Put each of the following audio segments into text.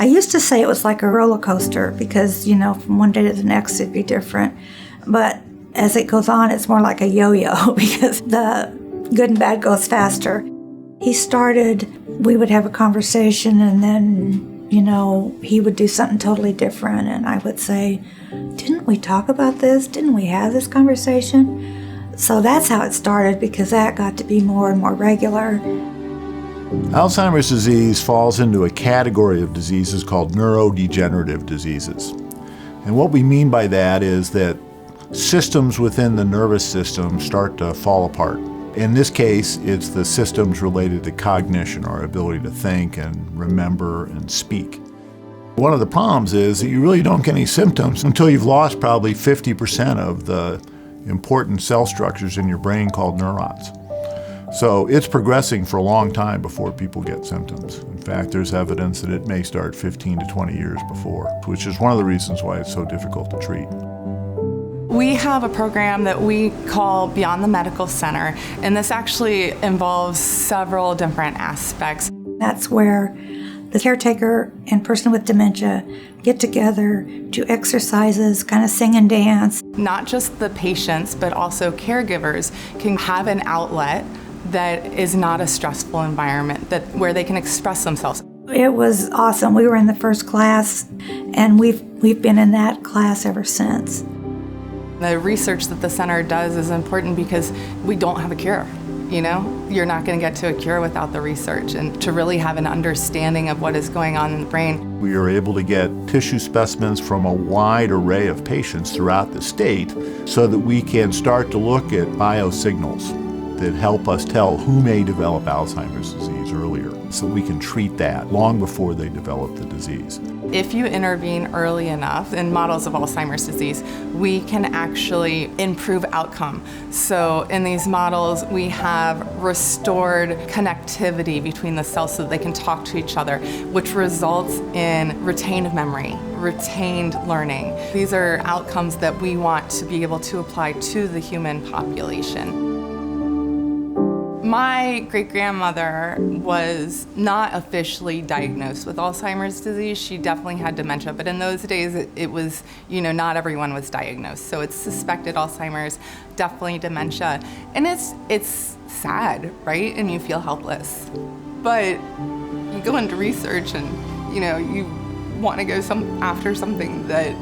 I used to say it was like a roller coaster because, from one day to the next it'd be different. But as it goes on, it's more like a yo-yo because the good and bad goes faster. He started, we would have a conversation and then, he would do something totally different. And I would say, didn't we talk about this? Didn't we have this conversation? So that's how it started because that got to be more and more regular. Alzheimer's disease falls into a category of diseases called neurodegenerative diseases. And what we mean by that is that systems within the nervous system start to fall apart. In this case, it's the systems related to cognition, our ability to think and remember and speak. One of the problems is that you really don't get any symptoms until you've lost probably 50% of the important cell structures in your brain called neurons. So it's progressing for a long time before people get symptoms. In fact, there's evidence that it may start 15 to 20 years before, which is one of the reasons why it's so difficult to treat. We have a program that we call Beyond the Medical Center, and this actually involves several different aspects. That's where the caretaker and person with dementia get together, do exercises, kind of sing and dance. Not just the patients, but also caregivers can have an outlet that is not a stressful environment, where they can express themselves. It was awesome. We were in the first class, and we've been in that class ever since. The research that the center does is important because we don't have a cure. You're not going to get to a cure without the research, and to really have an understanding of what is going on in the brain. We are able to get tissue specimens from a wide array of patients throughout the state so that we can start to look at biosignals that help us tell who may develop Alzheimer's disease earlier, so we can treat that long before they develop the disease. If you intervene early enough in models of Alzheimer's disease, we can actually improve outcome. So in these models, we have restored connectivity between the cells so that they can talk to each other, which results in retained memory, retained learning. These are outcomes that we want to be able to apply to the human population. My great-grandmother was not officially diagnosed with Alzheimer's disease. She definitely had dementia, but in those days it was, not everyone was diagnosed. So it's suspected Alzheimer's, definitely dementia. And it's sad, right? And you feel helpless. But you go into research and, you want to go after something that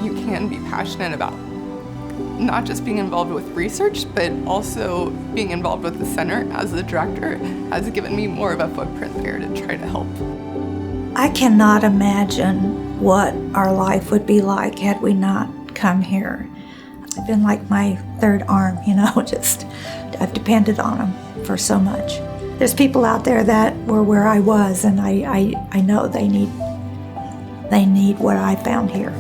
you can be passionate about. Not just being involved with research, but also being involved with the center as the director has given me more of a footprint there to try to help. I cannot imagine what our life would be like had we not come here. It's been like my third arm, I've depended on them for so much. There's people out there that were where I was, and I know they need what I found here.